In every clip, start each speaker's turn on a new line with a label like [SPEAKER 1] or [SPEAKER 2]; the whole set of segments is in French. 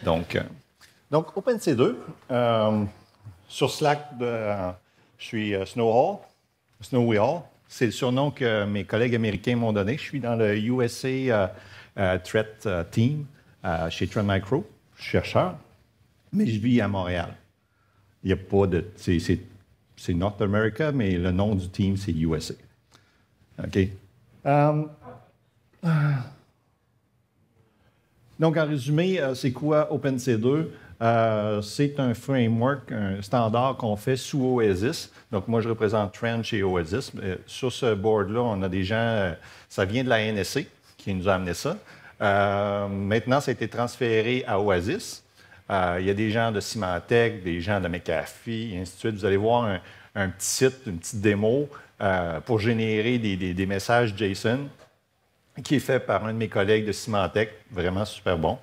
[SPEAKER 1] Donc, OpenC2, sur Slack, je suis Snowy Hall. C'est le surnom que mes collègues américains m'ont donné. Je suis dans le USA Threat Team chez Trend Micro. Je suis chercheur, mais je vis à Montréal. Il n'y a pas de... C'est North America, mais le nom du team, c'est USA. OK? Donc, en résumé, c'est quoi OpenC2? C'est un framework, un standard qu'on fait sous Oasis. Donc, moi, je représente Trend chez Oasis. Sur ce board-là, on a des gens, ça vient de la NSC qui nous a amené ça. Maintenant, ça a été transféré à Oasis. Il y a des gens de Symantec, des gens de McAfee, et ainsi de suite. Vous allez voir un petit site, une petite démo pour générer des messages JSON qui est fait par un de mes collègues de Symantec, vraiment super bon.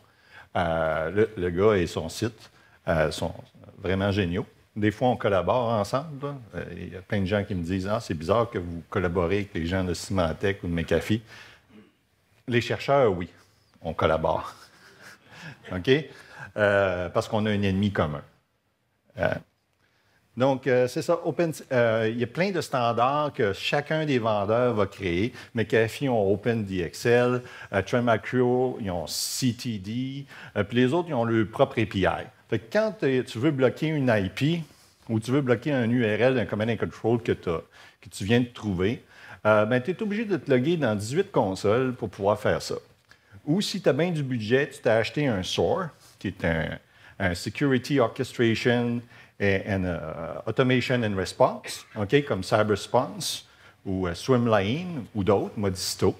[SPEAKER 1] Le gars et son site sont vraiment géniaux. Des fois, on collabore ensemble. Il y a plein de gens qui me disent « Ah, c'est bizarre que vous collaborez avec les gens de Symantec ou de McAfee. » Les chercheurs, oui, on collabore. OK? Parce qu'on a un ennemi commun. Donc, c'est ça. Il y a plein de standards que chacun des vendeurs va créer. McAfee ont OpenDXL, Trend Micro, ils ont CTD, puis les autres, ils ont leur propre API. Fait que quand tu veux bloquer une IP ou tu veux bloquer un URL d'un command and control que tu viens de trouver, ben, tu es obligé de te loguer dans 18 consoles pour pouvoir faire ça. Ou si tu as bien du budget, tu t'as acheté un SOAR, qui est un Security Orchestration and Automation and Response, okay, comme CyberSponse ou Swimlane ou d'autres, Modisto.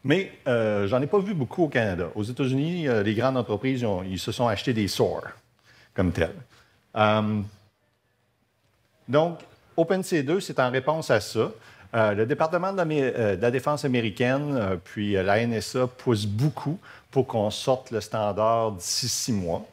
[SPEAKER 1] Mais j'en ai pas vu beaucoup au Canada. Aux États-Unis, les grandes entreprises, ils se sont achetés des SOAR comme tels. Donc, OpenC2, c'est en réponse à ça. Le département de la Défense américaine, puis la NSA, pousse beaucoup pour qu'on sorte le standard d'ici 6 mois.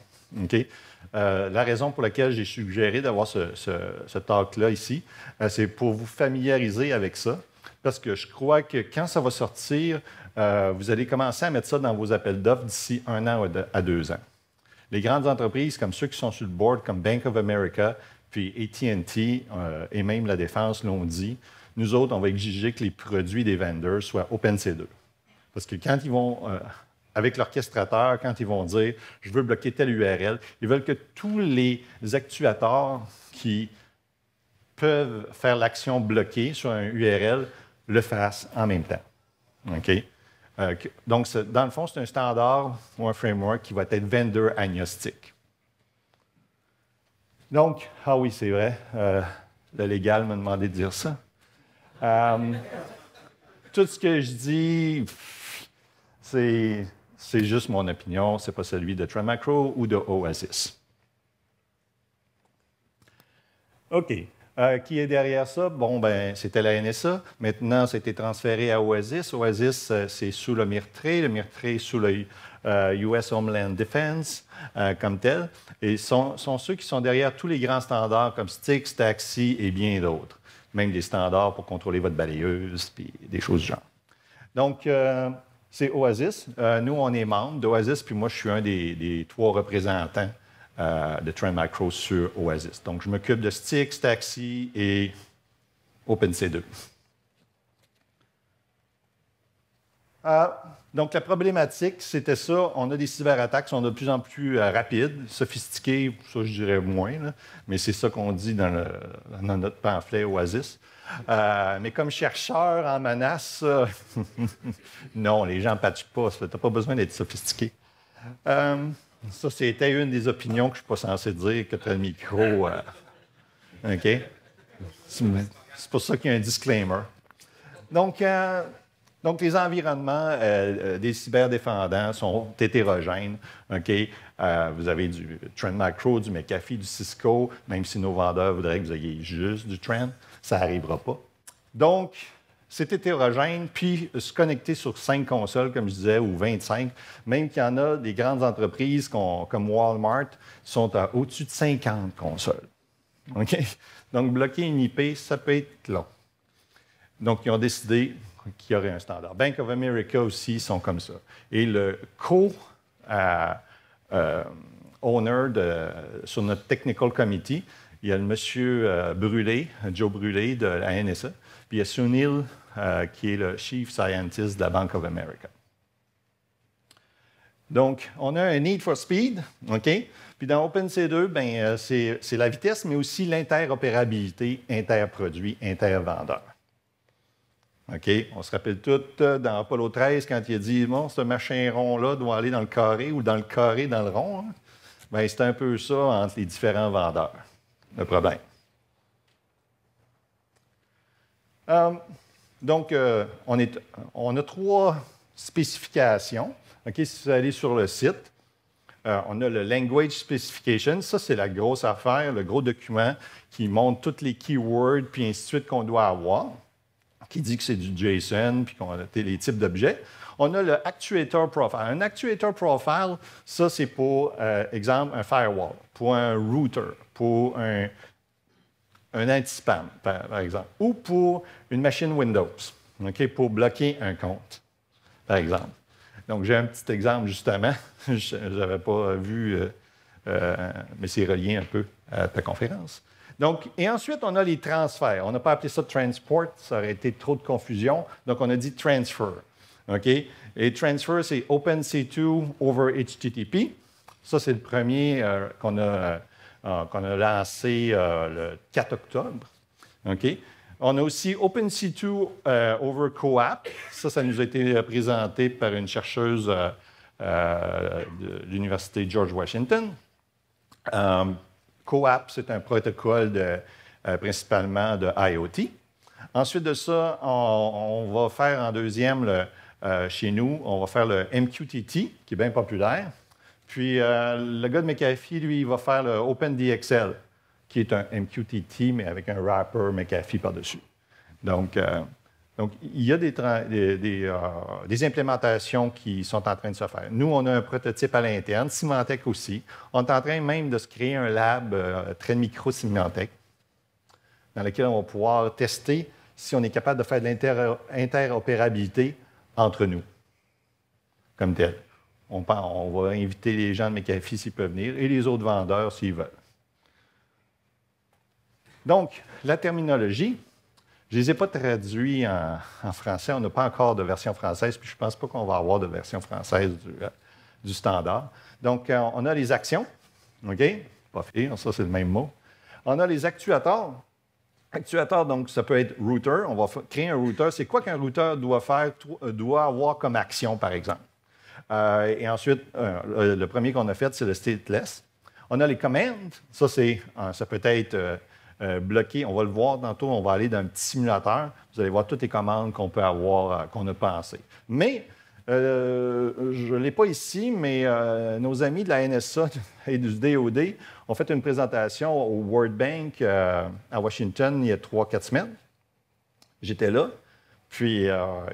[SPEAKER 1] Okay? La raison pour laquelle j'ai suggéré d'avoir ce talk-là ici, c'est pour vous familiariser avec ça, parce que je crois que quand ça va sortir, vous allez commencer à mettre ça dans vos appels d'offres d'ici 1 an à 2 ans. Les grandes entreprises, comme ceux qui sont sur le board, comme Bank of America, puis AT&T et même la Défense l'ont dit, nous autres, on va exiger que les produits des vendors soient OpenC2. Parce que quand ils vont, avec l'orchestrateur, quand ils vont dire « je veux bloquer telle URL », ils veulent que tous les actuateurs qui peuvent faire l'action bloquer sur un URL le fassent en même temps. Okay? Donc, dans le fond, c'est un standard ou un framework qui va être vendor agnostique. Donc, ah oui, c'est vrai, le légal m'a demandé de dire ça. Tout ce que je dis, c'est juste mon opinion, ce n'est pas celui de Trend Micro ou de Oasis. OK. Qui est derrière ça? Bon, ben, c'était la NSA. Maintenant, ça a été transféré à Oasis. Oasis, c'est sous le MIRTRE. Le MIRTRE est sous le US Homeland Defense comme tel. Et sont ceux qui sont derrière tous les grands standards comme Styx, Taxi et bien d'autres. Même des standards pour contrôler votre balayeuse, puis des choses du genre. Donc, c'est Oasis. Nous, on est membre d'Oasis, puis moi, je suis un des 3 représentants de Trend Micro sur Oasis. Donc, je m'occupe de Styx, Taxi et OpenC2. Donc, la problématique, c'était ça. On a des cyberattaques qui sont de plus en plus rapides, sophistiquées, ça, je dirais moins, là, mais c'est ça qu'on dit dans notre pamphlet Oasis. Mais comme chercheur en menace, non, les gens ne patchent pas. Tu n'as pas besoin d'être sophistiqué. Ça, c'était une des opinions que je ne suis pas censé dire que tu as le micro. OK? C'est pour ça qu'il y a un disclaimer. Donc, les environnements des cyberdéfendants sont hétérogènes. Okay? Vous avez du Trend Micro, du McAfee, du Cisco, même si nos vendeurs voudraient que vous ayez juste du Trend, ça n'arrivera pas. Donc, c'est hétérogène, puis se connecter sur 5 consoles, comme je disais, ou 25, même qu'il y en a des grandes entreprises comme Walmart sont à au-dessus de 50 consoles. Okay? Donc, bloquer une IP, ça peut être long. Donc, ils ont décidé qu'il y aurait un standard. Bank of America aussi sont comme ça. Et le owner sur notre technical committee. Il y a le monsieur Brûlé, Joe Brûlé de la NSA, puis il y a Sunil, qui est le Chief Scientist de la Bank of America. Donc, on a un need for speed, OK? Puis dans OpenC2, ben, c'est la vitesse, mais aussi l'interopérabilité interproduit, intervendeur. OK? On se rappelle tout dans Apollo 13, quand il a dit, bon, ce machin rond-là doit aller dans le carré ou dans le carré dans le rond. Hein? Bien, c'est un peu ça entre les différents vendeurs, le problème. Donc, on a 3 spécifications. OK, si vous allez sur le site, on a le Language Specification. Ça, c'est la grosse affaire, le gros document qui montre tous les keywords, puis ainsi de suite qu'on doit avoir, qui dit que c'est du JSON, puis qu'on a les types d'objets. On a le Actuator Profile. Un Actuator Profile, ça, c'est pour, exemple, un firewall, pour un router, pour un anti-spam, par exemple, ou pour une machine Windows, OK, pour bloquer un compte, par exemple. Donc, j'ai un petit exemple, justement. Je n'avais pas vu, mais c'est relié un peu à ta conférence. Donc, et ensuite, on a les transferts. On n'a pas appelé ça transport, ça aurait été trop de confusion. Donc, on a dit transfer. OK? Et transfer, c'est OpenC2 over HTTP. Ça, c'est le premier qu'on a lancé le 4 octobre. OK? On a aussi OpenC2 over CoAP. Ça nous a été présenté par une chercheuse de l'Université George Washington. CoAP, c'est un protocole principalement de IoT. Ensuite de ça, on va faire en deuxième, chez nous, on va faire le MQTT, qui est bien populaire. Puis le gars de McAfee, lui, il va faire le OpenDXL, qui est un MQTT, mais avec un wrapper McAfee par-dessus. Donc, il y a des implémentations qui sont en train de se faire. Nous, on a un prototype à l'interne, Symantec aussi. On est en train même de se créer un lab très micro Symantec, dans lequel on va pouvoir tester si on est capable de faire de l'interopérabilité entre nous, comme tel. On va inviter les gens de McAfee s'ils peuvent venir et les autres vendeurs s'ils veulent. Donc, la terminologie, je ne les ai pas traduits en français. On n'a pas encore de version française, puis je ne pense pas qu'on va avoir de version française du standard. Donc, on a les actions. OK? Pas pire, ça, c'est le même mot. On a les actuateurs. Actuateur, donc, ça peut être router. On va créer un router. C'est quoi qu'un router doit avoir comme action, par exemple? Et ensuite, le premier qu'on a fait, c'est le stateless. On a les commands. Ça peut être bloqué. On va le voir tantôt. On va aller dans un petit simulateur. Vous allez voir toutes les commandes qu'on peut avoir, qu'on a pensées. Mais, je ne l'ai pas ici, mais nos amis de la NSA et du DOD ont fait une présentation au World Bank à Washington il y a 3-4 semaines. J'étais là. Puis,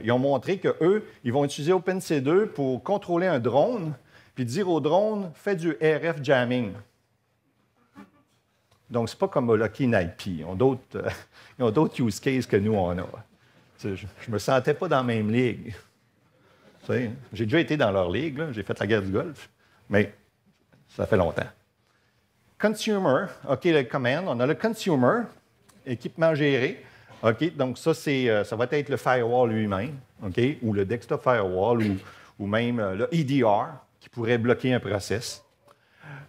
[SPEAKER 1] ils ont montré qu'eux, ils vont utiliser OpenC2 pour contrôler un drone, puis dire au drone, fais du RF jamming. Donc, ce n'est pas comme Lockheed IP. Ils ont d'autres use cases que nous, on a. Je ne me sentais pas dans la même ligue. J'ai déjà été dans leur ligue, j'ai fait la guerre du Golfe, mais ça fait longtemps. Consumer, OK, le command. On a le consumer, équipement géré. OK, donc ça va être le firewall lui-même, OK, ou le desktop firewall, ou même le EDR, qui pourrait bloquer un process.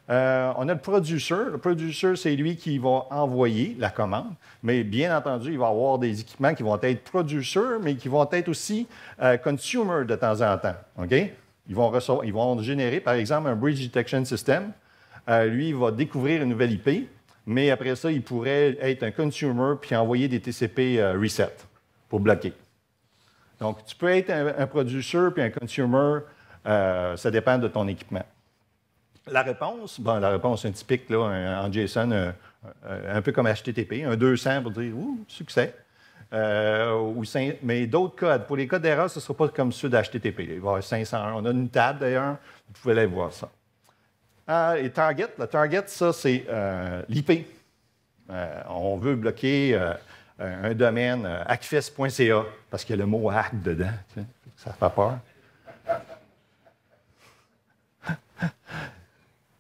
[SPEAKER 1] On a le producer. Le producer, c'est lui qui va envoyer la commande, mais bien entendu, il va y avoir des équipements qui vont être producer, mais qui vont être aussi consumer de temps en temps, OK? Ils vont générer, par exemple, un bridge detection system. Lui, il va découvrir une nouvelle IP, mais après ça, il pourrait être un consumer puis envoyer des TCP reset pour bloquer. Donc, tu peux être un producer puis un consumer, ça dépend de ton équipement. La réponse, la réponse, c'est un typique là, en JSON, un peu comme HTTP, un 200 pour dire « ouh, succès ». Mais d'autres codes, pour les codes d'erreur, ce ne sera pas comme ceux d'HTTP. Il va y avoir 501. On a une table d'ailleurs, vous pouvez aller voir ça. Et target, le target, ça, c'est l'IP. On veut bloquer un domaine hackfest.ca parce qu'il y a le mot hack dedans. Ça fait peur.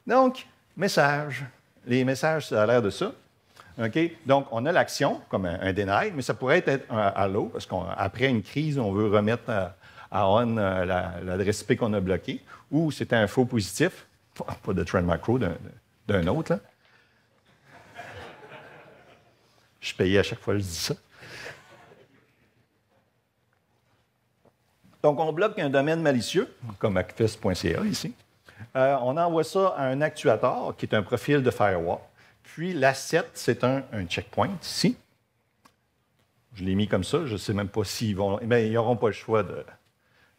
[SPEAKER 1] Donc, message. Les messages, ça a l'air de ça. OK? Donc, on a l'action, comme un deny, mais ça pourrait être un hello, parce qu'après une crise, on veut remettre à on l'adresse IP qu'on a bloquée, ou c'est un faux positif, pas de trend macro d'un autre. Là. Je suis payé à chaque fois que je dis ça. Donc, on bloque un domaine malicieux, comme access.ca ici. On envoie ça à un actuateur, qui est un profil de firewall. Puis, l'asset, c'est un checkpoint ici. Je l'ai mis comme ça. Je ne sais même pas s'ils vont... Bien, ils n'auront pas le choix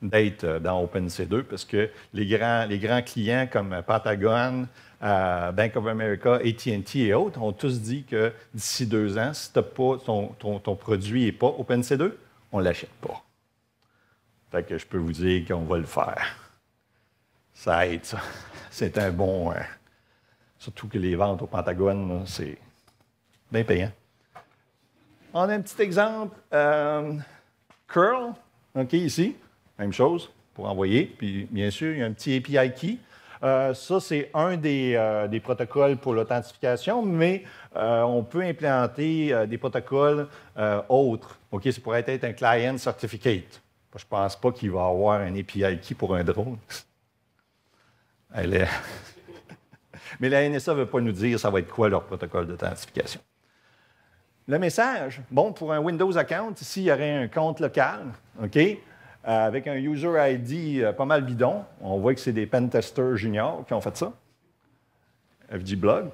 [SPEAKER 1] d'être dans OpenC2 parce que les grands clients comme Pentagon, Bank of America, AT&T et autres ont tous dit que d'ici 2 ans, si ton produit n'est pas OpenC2, on ne l'achète pas. Fait que je peux vous dire qu'on va le faire. Ça aide, ça. C'est un bon... surtout que les ventes au Pentagone, c'est bien payant. On a un petit exemple. Curl, OK, ici. Même chose pour envoyer. Puis, bien sûr, il y a un petit API key. Ça, c'est un des protocoles pour l'authentification, mais on peut implanter des protocoles autres. OK, ça pourrait être un client certificate. Je ne pense pas qu'il va y avoir un API key pour un drone. Mais la NSA ne veut pas nous dire ça va être quoi leur protocole d'authentification. Le message, bon, pour un Windows account, ici, il y aurait un compte local, OK, avec un user ID pas mal bidon. On voit que c'est des pentesters juniors qui ont fait ça. FGblog.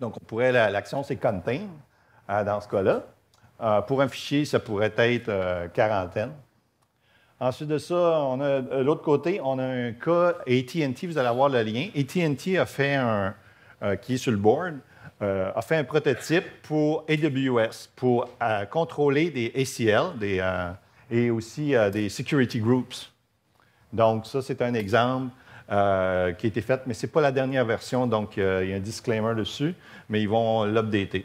[SPEAKER 1] Donc, l'action, c'est contain dans ce cas-là. Pour un fichier, ça pourrait être quarantaine. Ensuite de ça, on a l'autre côté, on a un cas AT&T, vous allez avoir le lien. AT&T a fait qui est sur le board, a fait un prototype pour AWS, pour contrôler des ACL et aussi des security groups. Donc, ça, c'est un exemple qui a été fait, mais ce n'est pas la dernière version, donc il y a un disclaimer dessus, mais ils vont l'updater.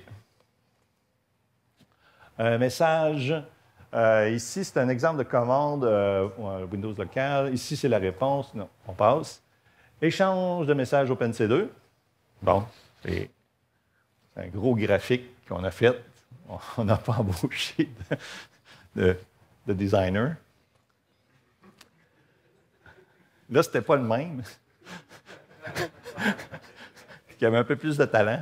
[SPEAKER 1] Un message, ici, c'est un exemple de commande Windows local. Ici, c'est la réponse. Non, on passe. Échange de messages OpenC2. Bon, c'est un gros graphique qu'on a fait. On n'a pas embauché de designer. Là, ce n'était pas le même. Il y avait un peu plus de talent.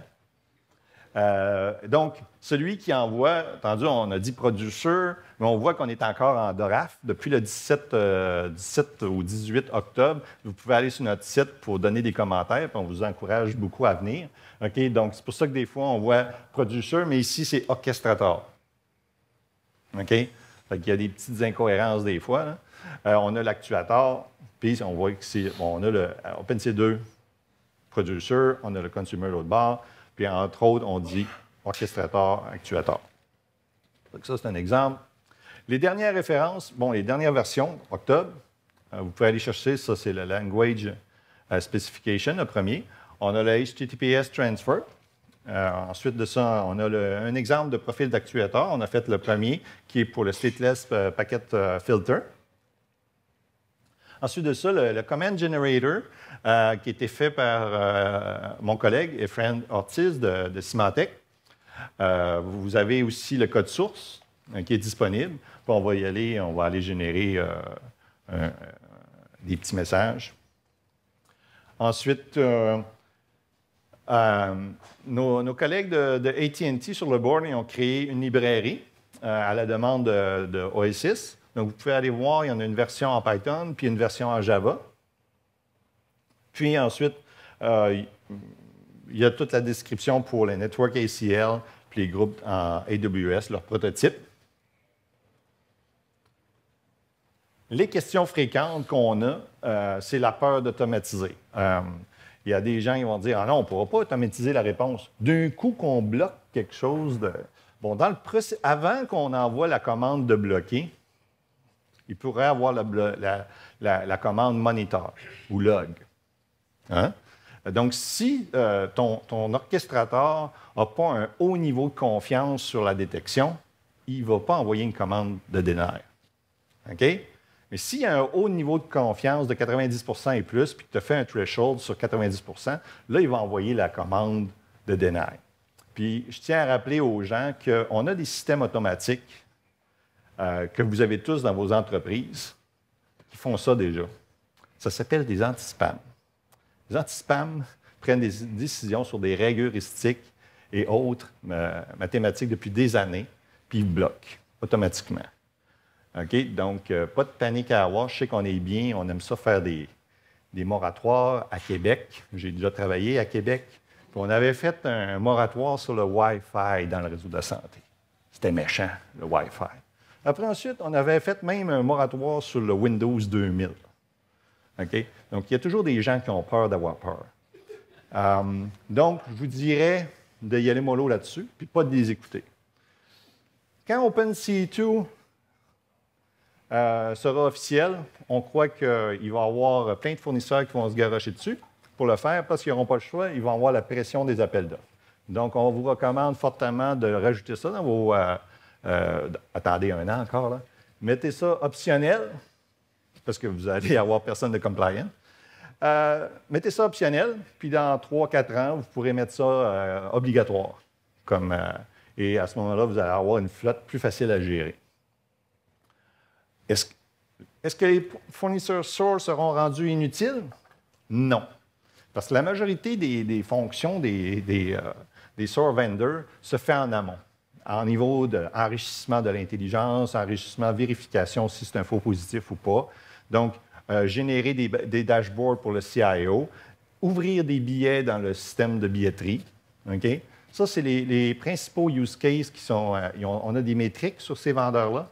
[SPEAKER 1] Donc, celui qui envoie, entendu, on a dit producer, mais on voit qu'on est encore en DORAF. Depuis le 17 ou 18 octobre, vous pouvez aller sur notre site pour donner des commentaires, puis on vous encourage beaucoup à venir. OK? Donc, c'est pour ça que des fois, on voit producer, mais ici, c'est orchestrateur. OK? Fait qu'il y a des petites incohérences des fois. Là. On a l'actuateur, puis on voit que c'est... Bon, on a le OpenC2 producer, on a le consumer l'autre bord, puis entre autres, on dit orchestrateur, actuateur. Donc ça, c'est un exemple. Les dernières références, bon, les dernières versions, octobre, vous pouvez aller chercher, ça c'est le language specification, le premier. On a le HTTPS transfer. Ensuite de ça, on a un exemple de profil d'actuateur. On a fait le premier, qui est pour le stateless packet filter. Ensuite de ça, le command generator, qui a été fait par mon collègue Efrain Ortiz de Symantec. Vous avez aussi le code source qui est disponible. Puis on va y aller, on va aller générer des petits messages. Ensuite, nos collègues de AT&T sur le board, ils ont créé une librairie à la demande de Oasis. Donc, vous pouvez aller voir, il y en a une version en Python, puis une version en Java. Puis ensuite, il y a toute la description pour les network ACL, puis les groupes en AWS, leurs prototypes. Les questions fréquentes qu'on a, c'est la peur d'automatiser. Il y a des gens qui vont dire « Ah non, on ne pourra pas automatiser la réponse. » D'un coup qu'on bloque quelque chose de... Bon, avant qu'on envoie la commande de bloquer, il pourrait avoir la commande monitor ou log. Hein? Donc, si ton orchestrateur n'a pas un haut niveau de confiance sur la détection, il ne va pas envoyer une commande de deny. OK? Mais s'il y a un haut niveau de confiance de 90 et plus, puis que tu as fait un threshold sur 90 là, il va envoyer la commande de deny. Puis, je tiens à rappeler aux gens qu'on a des systèmes automatiques que vous avez tous dans vos entreprises qui font ça déjà. Ça s'appelle des anti-spams. Les anti-spams prennent des décisions sur des règles heuristiques et autres mathématiques depuis des années, puis ils bloquent automatiquement. OK? Donc, pas de panique à avoir. Je sais qu'on est bien, on aime ça faire des moratoires à Québec. J'ai déjà travaillé à Québec. Puis on avait fait un moratoire sur le Wi-Fi dans le réseau de la santé. C'était méchant, le Wi-Fi. Après, ensuite, on avait fait même un moratoire sur le Windows 2000. OK? Donc, il y a toujours des gens qui ont peur d'avoir peur. Donc, je vous dirais d'y aller mollo là-dessus, puis pas de les écouter. Quand OpenC2 sera officiel, on croit qu'il va y avoir plein de fournisseurs qui vont se garrocher dessus pour le faire, parce qu'ils n'auront pas le choix, ils vont avoir la pression des appels d'offres. Donc, on vous recommande fortement de rajouter ça dans vos... attendez un an encore, là. Mettez ça optionnel, parce que vous allez avoir personne de compliant. Mettez ça optionnel, puis dans 3-4 ans, vous pourrez mettre ça obligatoire. Et à ce moment-là, vous allez avoir une flotte plus facile à gérer. Est-ce que les fournisseurs SOAR seront rendus inutiles? Non. Parce que la majorité des fonctions des SOAR vendors se fait en amont, en niveau d'enrichissement de l'intelligence, enrichissement, vérification si c'est un faux positif ou pas. Donc, générer des dashboards pour le CIO, ouvrir des billets dans le système de billetterie. Okay? Ça, c'est les principaux use cases qui sont... on a des métriques sur ces vendeurs-là.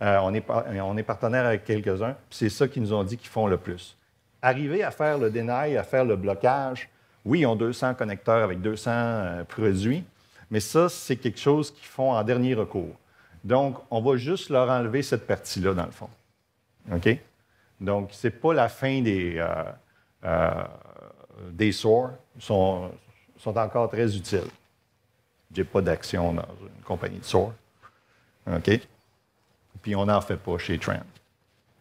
[SPEAKER 1] On est partenaire avec quelques-uns. C'est ça qu'ils nous ont dit qu'ils font le plus. Arriver à faire le deny, à faire le blocage, oui, ils ont 200 connecteurs avec 200 produits, mais ça, c'est quelque chose qu'ils font en dernier recours. Donc, on va juste leur enlever cette partie-là, dans le fond. OK? Donc, ce n'est pas la fin des SOAR. Ils sont encore très utiles. Je n'ai pas d'action dans une compagnie de SOAR. OK? Puis, on n'en fait pas chez Trend,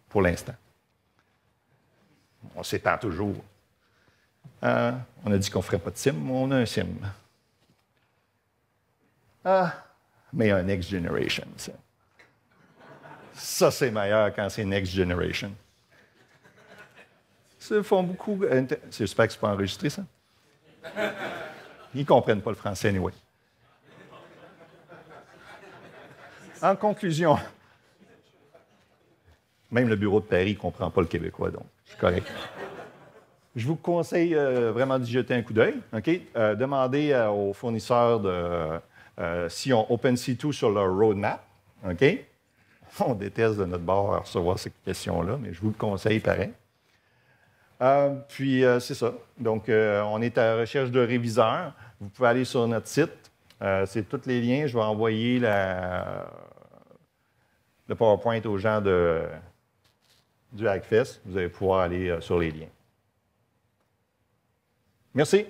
[SPEAKER 1] pour l'instant. On s'étend toujours. On a dit qu'on ne ferait pas de SIM, mais on a un SIM. Mais un Next Generation, ça. Ça, c'est meilleur quand c'est Next Generation. Ça font beaucoup... J'espère que ce n'est pas enregistré, ça. Ils ne comprennent pas le français, anyway. En conclusion, même le bureau de Paris ne comprend pas le québécois, donc c'est correct. Je vous conseille vraiment d'y jeter un coup d'œil. Okay? Demandez aux fournisseurs s'ils ont OpenC2 sur leur roadmap. Okay? On déteste de notre bord à recevoir ces questions-là, mais je vous le conseille pareil. Puis, c'est ça. Donc, on est à la recherche de réviseurs. Vous pouvez aller sur notre site. C'est tous les liens. Je vais envoyer le PowerPoint aux gens du Hackfest. Vous allez pouvoir aller sur les liens. Merci.